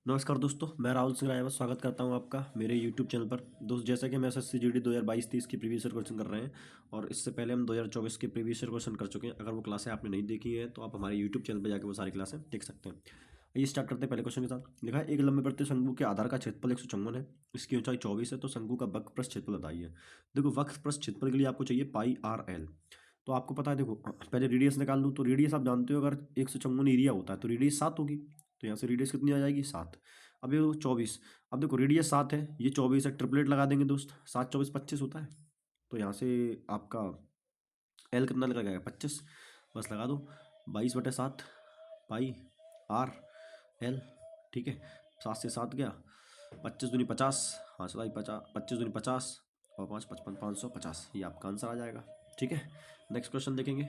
नमस्कार दोस्तों, मैं राहुल सिंह रायवत स्वागत करता हूं आपका मेरे YouTube चैनल पर। दोस्त, जैसा कि हम एसएससी जीडी 2022-23 की प्रीवियस ईयर क्वेश्चन कर रहे हैं और इससे पहले हम 2024 के प्रीवियस ईयर क्वेश्चन कर चुके हैं। अगर वो क्लासें आपने नहीं देखी है तो आप हमारे YouTube चैनल पर जाकर वो सारी क्लासें देख सकते हैं। ये स्टार्ट करते हैं पहले क्वेश्चन के साथ। लिखा है, एक लंबे वृत्तीय शंकु के आधार का क्षेत्रफल 154 है, इसकी ऊंचाई 24 है, तो शंकु का वक्र पृष्ठ क्षेत्रफल बताइए। देखो, वक्र पृष्ठ क्षेत्रफल के लिए आपको चाहिए पाई आर एल। तो आपको पता है, देखो पहले रेडियस निकाल लूँ। तो रेडियस आप जानते हो, अगर 154 एरिया होता है तो रेडियस 7 होगी। तो यहाँ से रेडियस कितनी आ जाएगी? 7। अब ये 24। अब देखो, रेडियस 7 है, ये 24 है, ट्रिपलेट लगा देंगे दोस्त। 7 24 25 होता है। तो यहाँ से आपका एल कितना लगाएगा? 25। बस लगा दो, 22/7 पाई आर एल। ठीक है, 7 से 7 गया, 25 दूनी 50। हाँ सही, 25 दूनी 50 और 5 55 550। ये आपका आंसर आ जाएगा। ठीक है, नेक्स्ट क्वेश्चन देखेंगे।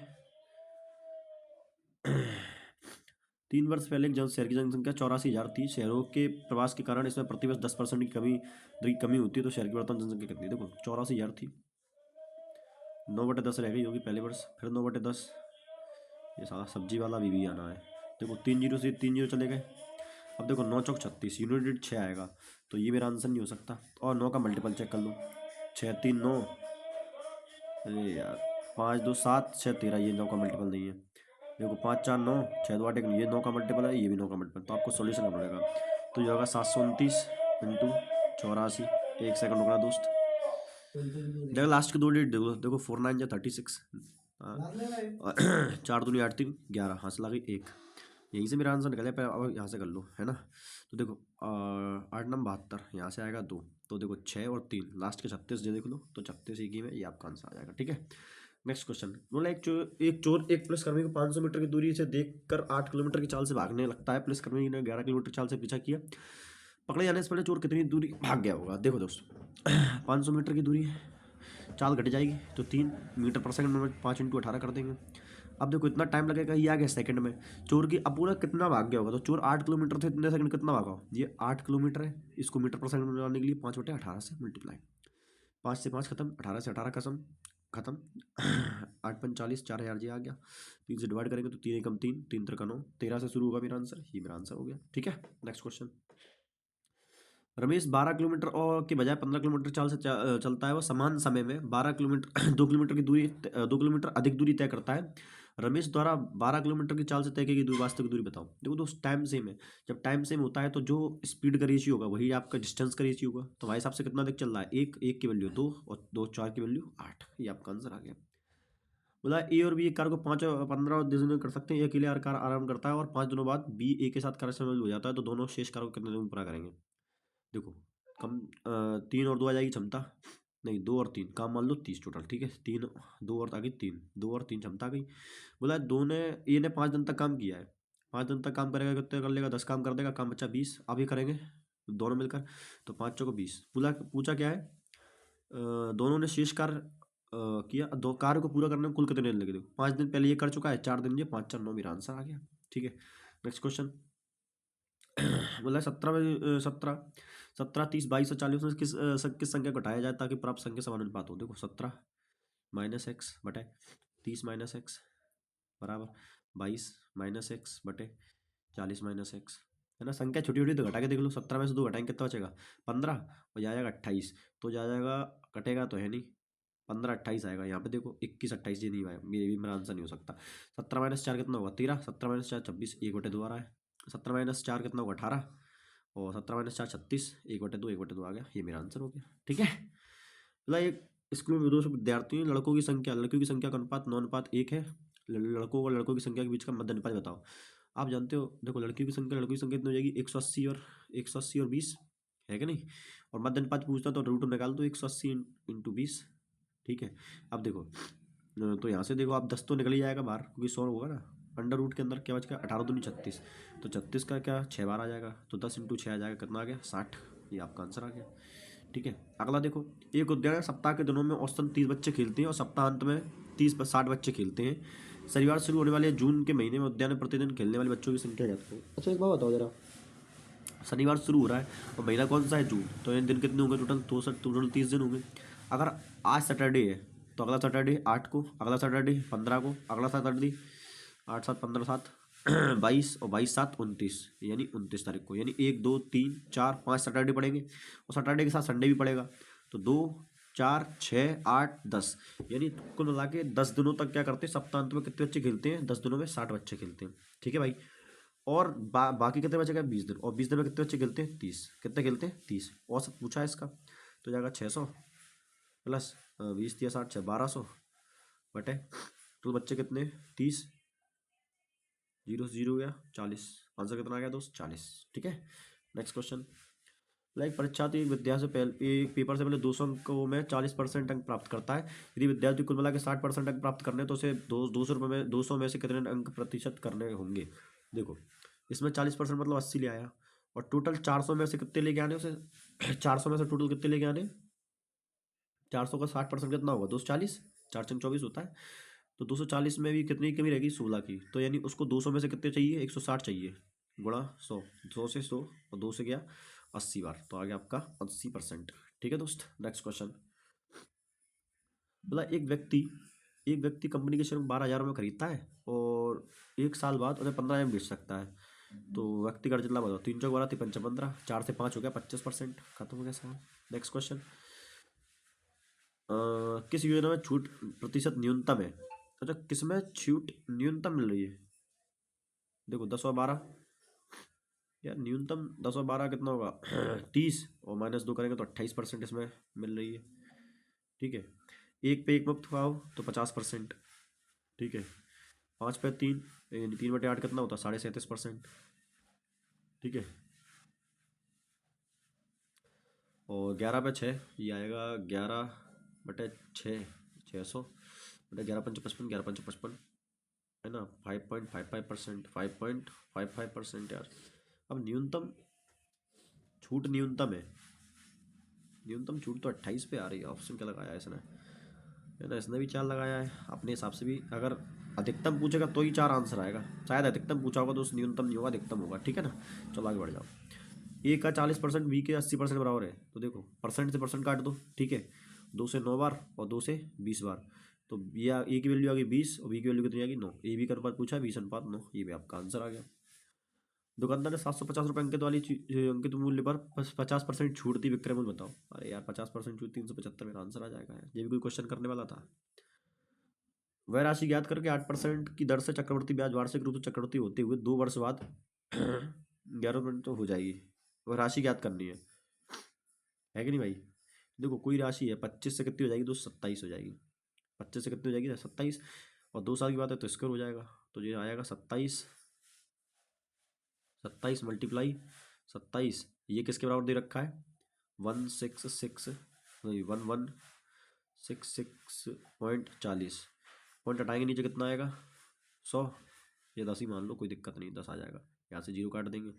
3 वर्ष पहले एक शहर की जनसंख्या 84,000 थी। शहरों के प्रवास के कारण इसमें प्रतिवर्ष 10% की कमी होती है, तो शहर की वर्तमान जनसंख्या कितनी? देखो, 84,000 थी, 9/10 रह गई होगी पहले वर्ष, फिर 9/10। ये सारा सब्जी वाला भी आना है। देखो, 3 जीरो से 3 जीरो चले गए। अब देखो, 9 चौक 36, यूनिट 6 आएगा, तो ये मेरा आंसर नहीं हो सकता। और 9 का मल्टीपल चेक कर लो, 6 3 9। अरे यार, 5 2 7 6 13, ये 9 का मल्टीपल नहीं है। देखो, 5 4 9, 6 2 8 1, ये 9 का मल्टीपल है, ये भी 9 का मल्टीपल। तो आपको सॉल्यूशन करना पड़ेगा। तो ये होगा 729 इंटू 84। एक सेकंड रुकना दोस्त। देखो, लास्ट के 2 डिजिट देखो, देखो 4 9 या 36। 4 दूनी 8 3 11, हाँ से लगी 1। यहीं से मेरा आंसर निकल जाए। अब यहाँ से कर लो, है ना। तो देखो, 8 9 72, यहाँ से आएगा 2। तो देखो, 6 और 3, लास्ट के 36 जो देख लो, तो 36 एक ही में, ये आपका आंसर आ जाएगा। ठीक है, नेक्स्ट क्वेश्चन। बोला, एक चोर एक पुलिसकर्मी को 500 मीटर की दूरी से देखकर 8 किलोमीटर की चाल से भागने लगता है। पुलिसकर्मी ने 11 किलोमीटर चाल से पीछा किया। पकड़े जाने से पहले चोर कितनी दूरी भाग गया होगा? देखो दोस्तों, 500 मीटर की दूरी है, चाल घट जाएगी तो 3 मीटर पर सेकंड में 5 इंटू 18 कर देंगे। अब देखो, इतना टाइम लगेगा, ये आ गया सेकंड में। चोर की अब पूरा कितना भाग गया होगा? तो चोर 8 किलोमीटर थे, इतने सेकंड कितना भागा? ये 8 किलोमीटर है, इसको मीटर पर सेकंड में लाने के लिए 5/18 से मल्टीप्लाई। 5 से 5 खत्म, 18 से 18 खत्म खत्म। 8 45, 4000 जी आ गया। 3 से डिवाइड करेंगे तो 3 एकम 3, 3 त्रिका 9, 13 से शुरू होगा मेरा आंसर। ये मेरा आंसर हो गया। ठीक है, नेक्स्ट क्वेश्चन। रमेश 12 किलोमीटर और के बजाय 15 किलोमीटर चाल से चलता है। वह समान समय में 12 किलोमीटर 2 किलोमीटर की दूरी 2 किलोमीटर अधिक दूरी तय करता है। रमेश द्वारा 12 किलोमीटर की चाल से तय की गई वास्तविक दूरी बताओ। देखो दोस्त, टाइम सेम है। जब टाइम सेम होता है तो जो स्पीड का रेशियो होगा वही आपका डिस्टेंस का रेशियो होगा। तो हमारे हिसाब से कितना अधिक चल रहा है? एक की वैल्यू 2 और 2 4 की वैल्यू 8। ये आपका आंसर आ गया। बोला, ए और बी एक कार को 5 और 15 दिन में कर सकते हैं। ए अकेले कार आराम करता है और 5 दिनों बाद बी ए के साथ कार्य शामिल हो जाता है, तो दोनों शेष कार को कितने दिन में पूरा करेंगे? देखो, कम 3 और 2 आ जाएगी क्षमता। नहीं, 2 और 3 काम मान लो 30 टोटल। ठीक है, 3 2 और आगे 3, 2 और 3 क्षमता आ गई। बोला, दो ने ए ने 5 दिन तक काम किया है। 5 दिन तक काम करेगा, कितने कर लेगा? 10 काम कर देगा, काम बचा 20। अब ये करेंगे दोनों मिलकर, तो 5 चौको 20। पूछा क्या है? दोनों ने शेष कार्य किया। दो कार्य को पूरा करने में कुल कितने दिन लगे? देखो, 5 दिन पहले ये कर चुका है, 4 दिन ये, 5 4 9, मेरा आंसर आ गया। ठीक है, नेक्स्ट क्वेश्चन। बोला, 17 30 22 और 40 में किस संख्या को घटाया जाए ताकि प्राप्त संख्या समानुपात हो? देखो, 17 माइनस एक्स बटे 30 माइनस एक्स बराबर 22 माइनस एक्स बटे 40 माइनस एक्स, है ना। संख्या छोटी छोटी तो घटा के देख लो। 17 में से 2 घटाएंगे, कितना बचेगा? 15 और जाएगा 28। तो जा जाएगा, कटेगा तो है नहीं, 15 28 आएगा। यहाँ पे देखो 21 28, ये नहीं आया, मेरा आंसर नहीं हो सकता। 17 माइनस 4 कितना होगा? 13। 17 माइनस 4 26, 1/2 आ रहा है। 17 माइनस 4 कितना होगा? 18। और 17 माइनस 4 36, 1/2 आ गया। ये मेरा आंसर हो गया। ठीक है, मतलब एक स्कूल में 200 विद्यार्थी हैं। लड़कों की संख्या, लड़कियों की संख्या का अनुपात 9:1 है। लड़कों और लड़कों की संख्या के बीच का मध्य अनुपात बताओ। आप जानते हो, देखो, लड़कियों की संख्या लड़कों की संख्या कितनी हो जाएगी? 180 और 20, है कि नहीं। और मध्य अनुपात पूछता तो रूट निकाल दो, 180 इंटू 20। ठीक है, अब देखो, तो यहाँ से देखो, आप 10 तो निकल ही जाएगा बाहर, क्योंकि 100 होगा ना। अंडर रूट के अंदर क्या बचेगा? 18 दूनी 36, तो 36 का क्या 6 बार आ जाएगा, तो 10 इंटू 6 आ जाएगा, कितना आ गया? 60। ये आपका आंसर आ गया। ठीक है, अगला देखो। एक उद्यान है, सप्ताह के दिनों में औसतन 30 बच्चे खेलते हैं और सप्ताहांत में 60 बच्चे खेलते हैं। शनिवार शुरू होने वाले जून के महीने में उद्यान में प्रतिदिन खेलने वाले बच्चों की संख्या क्या है? अच्छा, एक बात बताओ जरा। शनिवार शुरू हो रहा है और महीना कौन सा है? जून। तो ये दिन कितने होंगे टोटल? टोटल 30 दिन होंगे। अगर आज सैटरडे है तो अगला सैटरडे 8 को, अगला सैटरडे 15 को, अगला सैटरडे 8 7 15 7 22 और 22 7 29, यानी 29 तारीख को, यानी 1 2 3 4 5 सैटरडे पड़ेंगे और सैटरडे के साथ संडे भी पड़ेगा। तो 2 4 6 8 10, यानी कुल मिला के 10 दिनों तक क्या करते हैं, सप्ताहांत में कितने बच्चे खेलते हैं, 10 दिनों में 60 बच्चे खेलते हैं। ठीक है भाई। और बाकी कितने बचेगा, 20 दिन, और 20 दिन में कितने बच्चे खेलते हैं, 30। कितने खेलते हैं, 30। औसत पूछा है इसका, तो जाएगा 600 प्लस 20 × 60 = 1200 बटे तो बच्चे कितने, 30, 0 0 गया 40। आंसर कितना आ गया दोस्त, 40। ठीक है। Next question. लाइक परीक्षार्थी एक विद्यार्थी से पहले एक पेपर से पहले 200 अंकों में 40% अंक प्राप्त करता है। यदि विद्यार्थी कुल मिला के 60% अंक प्राप्त करने तो उसे 200 में से कितने अंक प्रतिशत करने होंगे। देखो इसमें 40% मतलब 80 ले आया, और टोटल 400 में से कितने लेके आने उसे 400 में से टोटल कितने लेके आने, 400 का 60% कितना होगा, 240, 4 × 24 होता है। तो 240 में भी कितनी कमी रहेगी, 16 की। तो यानी उसको 200 में से कितने चाहिए, 160 चाहिए, गुणा 100, 100 से 100 और 2 से गया 80 बार, तो आ गया आपका 80%। ठीक है दोस्त। Next question. बोला एक व्यक्ति कंपनी के शेयर में 12,000 में खरीदता है और 1 साल बाद उन्हें 15,000 में बेच सकता है। तो व्यक्ति का जितना बताओ, 3 × 12 = 15, 4 से 5 हो गया 25%। खत्म हो गया सवाल। Next question. किस योजना में छूट प्रतिशत न्यूनतम है। अच्छा, किस में छूट न्यूनतम मिल रही है। देखो 10 और 12, यार न्यूनतम 10 और 12 कितना होगा 30, और -2 करेंगे तो 28% इसमें मिल रही है। ठीक है। 1 पे 1 मुफ्त खाओ तो 50%। ठीक है। 5 पे 3, 3/8 कितना होता है, 37.5%। ठीक है। और 11 पे 6, ये आएगा 11/6, 600 बटे 11×5 = 55, 11×5 = 55, है ना, 5.55%, 5.55% यार। अब न्यूनतम छूट न्यूनतम है, न्यूनतम छूट तो 28 पे आ रही है। ऑप्शन क्या लगाया है इसने, है ना, इसने भी 4 लगाया है अपने हिसाब से भी। अगर अधिकतम पूछेगा तो ही 4 आंसर आएगा, शायद अधिकतम पूछा होगा तो उस न्यूनतम नहीं होगा, अधिकतम होगा। ठीक है ना। चलो आगे बढ़ जाओ। ए का 40%, बी के 80% बराबर है। तो देखो परसेंट से परसेंट काट दो। ठीक है। 2 से 9 बार और 2 से 20 बार। तो ए की वैल्यू आ गई 20 और बी की वैल्यू कितनी आ गई 9। ए बी का अनुपात पूछा है, 20:9। ये भी आपका आंसर आ गया। दुकानदार ने 750 रुपये अंकित मूल्य पर 50% छूट दी, विक्रय मूल्य बताओ। अरे यार 50% छूट, 375 मेरा आंसर आ जाएगा यार। ये भी कोई क्वेश्चन करने वाला था। वह राशि ज्ञात करके 8% की दर से चक्रवृद्धि ब्याज वार्षिक रूप से चक्रवृद्धि होते हुए 2 वर्ष बाद 11% तो हो जाएगी। वह राशि ज्ञात करनी है कि नहीं भाई। देखो कोई राशि है, 25 से कितनी हो जाएगी, 27 हो जाएगी। 25 से कितनी हो जाएगी, 27, और 2 साल की बात है तो स्क्वायर हो जाएगा। तो ये आएगा 27, 27 × 27, ये किसके बराबर दे रखा है, 166 नहीं 1166.40। पॉइंट हटाएंगे नीचे कितना आएगा, 100, या 10 ही मान लो, कोई दिक्कत नहीं, 10 आ जाएगा। यहाँ से 0 काट देंगे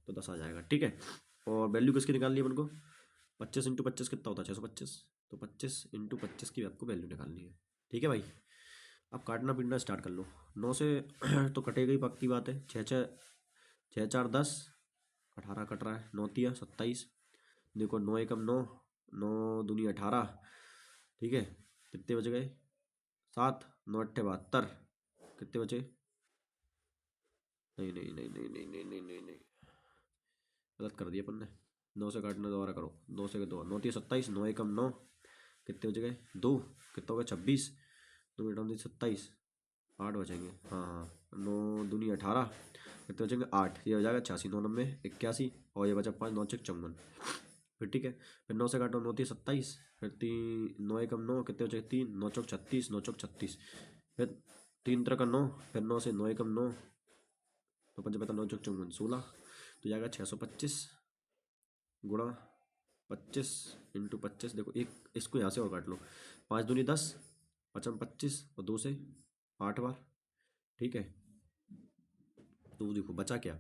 तो 10 आ जाएगा। ठीक है। और वैल्यू किसकी निकालनी है अपन को, 25 × 25 कितना होता है, 625। तो 25 × 25 की आपको वैल्यू निकालनी है। ठीक है भाई। अब काटना पीटना स्टार्ट कर लो। 9 से तो कटेगा ही, पक्की बात है। 6 4 10, 18 कट रहा है, 9 3 27। देखो 9 एकम 9, 9 दूनी 18। ठीक है। कितने बच गए, 7, 9 8 72। कितने बचे, नहीं नहीं नहीं नहीं नहीं नहीं नहीं नहीं नहीं, गलत कर दिया अपन ने। 9 से काटना दोबारा करो, 2 से 2, 9 3 27, 9 एकम 9, कितने बच गए 2, कितना हो गया 26, 2 मिनट 27, 8 बचेंगे। हाँ हाँ, 9 दूनी 18, कितने बचेंगे 8, ये हो जाएगा 86, 9 9 81, और ये बचा 5, 9 6 54। फिर ठीक है। फिर 9 से काटो, 9 3 27, फिर 3 9 एकम 9, कितने बचे 3, 9 चौक 36, 9 चौक 36, फिर 3 तरह का 9, फिर 9 से 9 एकम 9, तो 5 पता 9 चौक 54, 16। तो जाएगा 625 गुणा 25 × 25। देखो एक इसको यहाँ से और काट लो, 5 दूनी 10, 5 25, और 2 से 8 बार। ठीक है। तो देखो बचा क्या,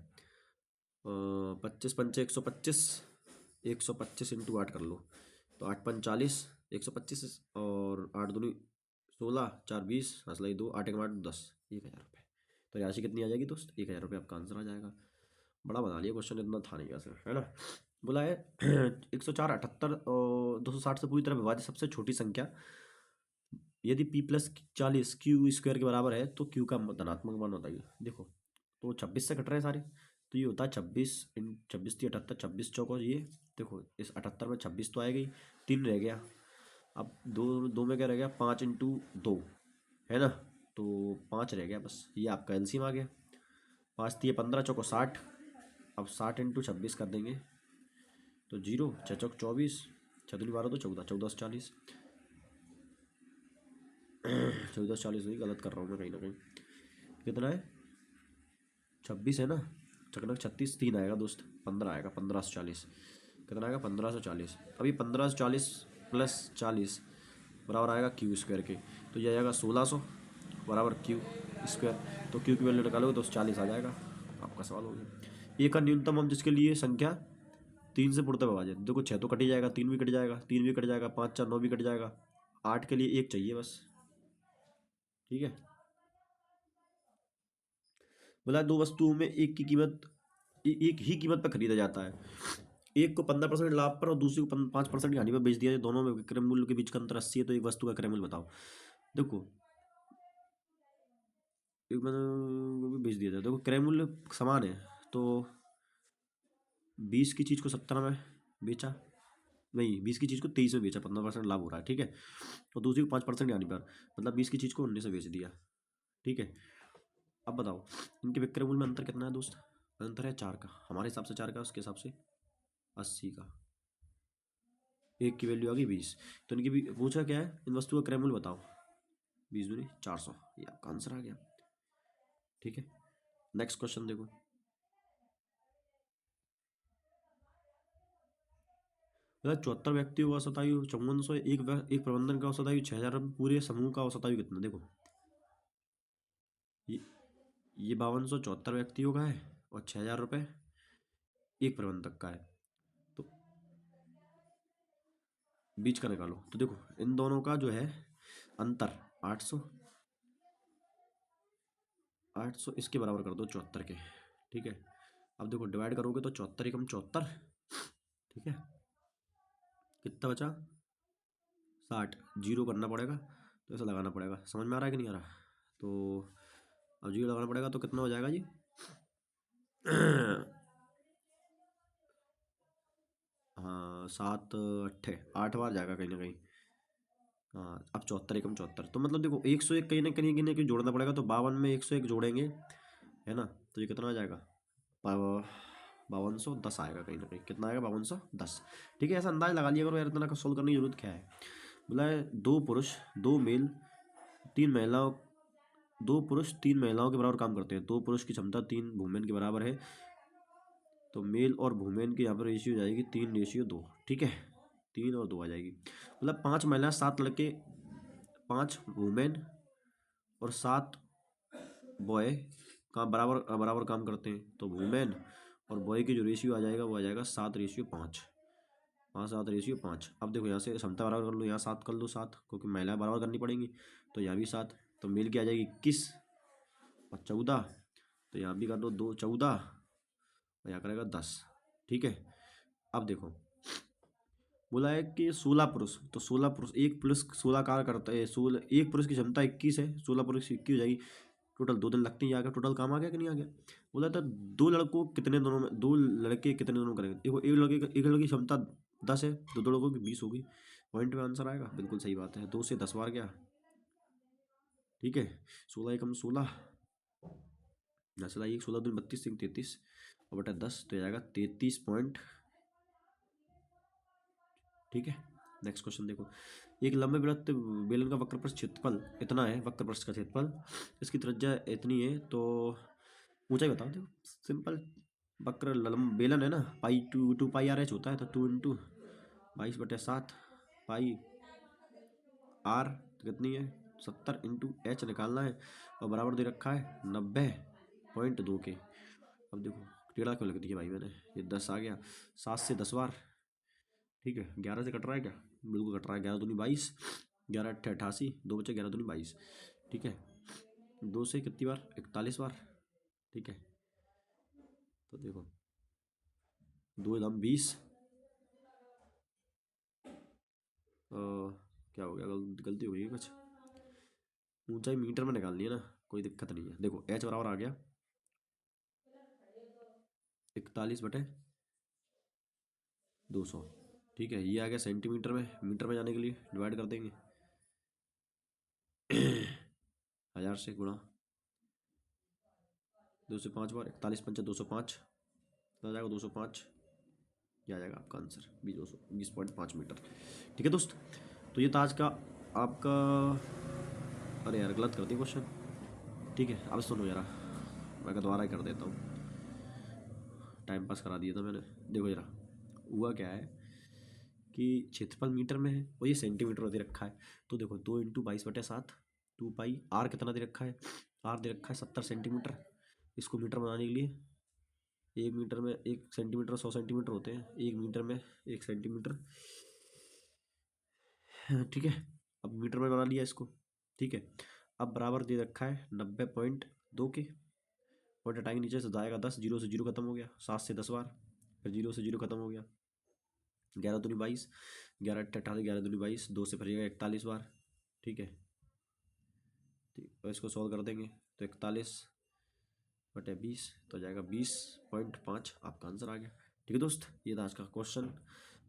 25 पंचे 125, 125 × 8 कर लो, तो 8 5 40, 125, और 8 दूनी 16, 4 20, हंसलाई 2, 8 1 8 10, 1,000 रुपये। तो राशि कितनी आ जाएगी दोस्त, 1,000 रुपये आपका आंसर आ जाएगा। बड़ा बना लिया क्वेश्चन, इतना था नहीं वैसे, है ना। बोला है 104 78 और 260 से पूरी तरह विभाजित सबसे छोटी संख्या यदि p + 40 क्यू स्क्वायर के बराबर है तो क्यू का धनात्मक मान बताइए। देखो तो 26 से कट रहे हैं सारे, तो ये होता है 26 इन 26 × 78, 26 × 4 ये देखो, इस 78 में 26 तो आएगा ही, 3 रह गया। अब दो दो में क्या रह गया, 5 × 2 है ना, तो 5 रह गया बस, ये आपका एलसीएम आ गया। 5 × 3 = 15, चौको 60। अब 60 × 26 कर देंगे तो 0, 6 × 24, 6 × 12 तो 14, 14 से 40, 14 से 40 नहीं, गलत कर रहा हूँ मैं कहीं ना कहीं। कितना है, 26 है ना, चकनक 36, 3 आएगा दोस्त, 15 आएगा, 15 से 40 कितना आएगा, 15 से 40। अभी 15 से 40 + 40 बराबर आएगा क्यू स्क्वायर के, तो ये आएगा 1600 बराबर क्यू स्क्वायर। तो क्यू की वैल्यू निकालोगे तो 40 आ जाएगा। आपका सवाल हो गया। एक का न्यूनतम हम जिसके लिए संख्या 3 से पूर्णतः विभाजित, देखो 6 तो कट ही जाएगा, 3 भी कट जाएगा, 3 भी कट जाएगा, 5 4 9 भी कट जाएगा, 8 के लिए 1 चाहिए बस। ठीक है, बोला 2 वस्तुओं में एक की कीमत एक ही कीमत पर खरीदा जाता है, एक को 15% लाभ पर और दूसरे को 5% की हानि पर बेच दिया जाए, दोनों में विक्रय मूल्य के बीच का अंतर 80 है, तो एक वस्तु का क्रय मूल्य बताओ। देखो एक मैंने बेच दिया जाए, देखो क्रय मूल्य समान है, तो 20 की चीज़ को 70 में बेचा, नहीं 20 की चीज़ को 23 में बेचा, 15% लाभ हो रहा है, ठीक है। और दूसरी को 5% की हानि पर, मतलब 20 की चीज़ को 19 में बेच दिया, ठीक है। अब बताओ इनके विक्रय मूल्य में अंतर कितना है दोस्त, अंतर है 4 का, हमारे हिसाब से 4 का, उसके हिसाब से 80 का। एक की वैल्यू आ गई 20, तो इनकी भी पूछा क्या है, इन वस्तुओं का क्रय मूल्य बताओ। 20 दूनी 400, ये आपका आंसर आ गया, ठीक है। नेक्स्ट क्वेश्चन देखो, मतलब 74 व्यक्तियों का औसत आयु 5400, एक प्रबंधन का औसत आयु 6000, पूरे समूह का औसत आयु कितना, देखो ये ये 5274 व्यक्तियों का है और 6000 रुपये एक प्रबंधक का है, तो बीच का निकालो। तो देखो इन दोनों का जो है अंतर 800, 800 इसके बराबर कर दो 74 के, ठीक है। अब देखो डिवाइड करोगे तो 74 एकम 74, ठीक है, कितना बचा 60, जीरो करना पड़ेगा, तो ऐसा लगाना पड़ेगा, समझ में आ रहा है कि नहीं आ रहा, तो अब जीरो लगाना पड़ेगा, तो कितना हो जाएगा जी हाँ 7 8 8 बार जाएगा कहीं ना कहीं। हाँ अब 74 एकम 74, तो मतलब देखो 101 कहीं ना कहीं जोड़ना पड़ेगा, तो 52 में 101 जोड़ेंगे, है ना, तो ये कितना आ जाएगा, 5210 आएगा कहीं ना कहीं, कितना आएगा 5210, ठीक है। ऐसा अंदाज लगा लिया करो यार, इतना सोल्व करने की जरूरत क्या है। बोला है 2 पुरुष 2 मेल 3 महिलाओं, 2 पुरुष 3 महिलाओं के बराबर काम करते हैं, 2 पुरुष की क्षमता 3 वुमेन के बराबर है, तो मेल और वुमेन की यहाँ पर रेशियो जाएगी 3:2, ठीक है, 3 और 2 आ जाएगी। मतलब 5 महिला 7 लड़के 5 वुमेन और 7 बॉय का बराबर बराबर काम करते हैं, तो वुमेन और बॉय की जो रेशियो आ जाएगा वो आ जाएगा 7:5, हाँ 7:5। अब देखो यहाँ से क्षमता बराबर कर लो, यहाँ 7 कर लो, 7 क्योंकि महिलाएं बराबर करनी पड़ेंगी, तो यहाँ भी 7, तो मेल की आ जाएगी 21 और 14, तो यहाँ भी कर दो 2 14 और यहाँ करेगा 10, ठीक है। अब देखो बोला है कि 16 पुरुष, तो 16 पुरुष 1 + 16 कार्य करता है, 16 एक पुरुष की क्षमता 21 है, 16 पुरुष 21 हो जाएगी, टोटल 2 दिन लगते ही आ गया, टोटल काम आ गया कि नहीं आ गया। बोला था 2 लड़कों कितने दोनों में, 2 लड़के कितने दोनों करेंगे, देखो एक लड़के की क्षमता 10 है, तो 2 लड़कों की 20 होगी, पॉइंट में आंसर आएगा, बिल्कुल सही बात है, 2 से 10 बार गया, ठीक है। 16 एकम 16, यहाँ से लाइए 16 दूनी 32 3 33 और बटा 10, तो जाएगा 33 पॉइंट, ठीक है। नेक्स्ट क्वेश्चन देखो, एक लंबे वृत्त बेलन का वक्रपृष्ठ क्षेत्रफल इतना है, वक्रपृष्ठ का क्षेत्रफल, इसकी त्रिज्या इतनी है, तो ऊंचाई बताओ। देखो सिंपल, वक्र बेलन है ना, पाई 2 पाई r h होता है, तो 2 × 22/7 पाई r कितनी है 70 × h निकालना है, और बराबर दे रखा है 90.2 के। अब देखो टेढ़ा क्यों लिख दिया भाई मैंने, ये 10 आ गया, 7 से 10 बार, ठीक है। 11 से कट रहा है क्या, बिल्कुल कट रहा है, 11 दूनी 22, 11 × 8 = 88, 2 बचे 11 दूनी 22, ठीक है। 2 से कितनी बार 41 बार, ठीक है। तो देखो 2 × 20, क्या हो गया, गलती हो गई है कुछ, ऊंचाई मीटर में निकालनी है ना, कोई दिक्कत नहीं है। देखो h बराबर आ गया 41/200। ठीक है, ये आ गया सेंटीमीटर में। मीटर में जाने के लिए डिवाइड कर देंगे 1000 से गुणा 205 बार, 41 × 5 = 205, आ जाएगा 205। ये आ जाएगा आपका आंसर 20.5 मीटर। ठीक है दोस्त, तो ये था आज का आपका, अरे यार गलत कर दिया क्वेश्चन। ठीक है, अब सुनो जरा, मैं दोबारा ही कर देता हूँ, टाइम पास करा दिया था मैंने। देखो जरा, हुआ क्या है कि क्षेत्रफल मीटर में है और ये सेंटीमीटर में दे रखा है। तो देखो 2 × 22/7, 2 पाई। आर कितना दे रखा है? आर दे रखा है 70 सेंटीमीटर। इसको मीटर बनाने के लिए 1 मीटर में 1 सेंटीमीटर 100 सेंटीमीटर होते हैं, 1 मीटर में 1 सेंटीमीटर। ठीक है, अब मीटर में बना लिया इसको। ठीक है, अब बराबर दे रखा है 90.2 के। और हटाएंगे नीचे से जाएगा 10, 0 से 0 खत्म हो गया, 7 से 10 बार, फिर 0 से 0 खत्म हो गया, 11 दूनी 22, 11 8 18, 11 दूनी 22, 2 से फरिएगा 41 बार। ठीक है, ठीक, और इसको सॉल्व कर देंगे तो 41/20 तो आ जाएगा 20.5, आपका आंसर आ गया। ठीक है दोस्त, ये था आज का क्वेश्चन।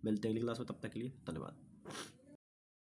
मिलते हैं अगली क्लास में, तब तक के लिए धन्यवाद।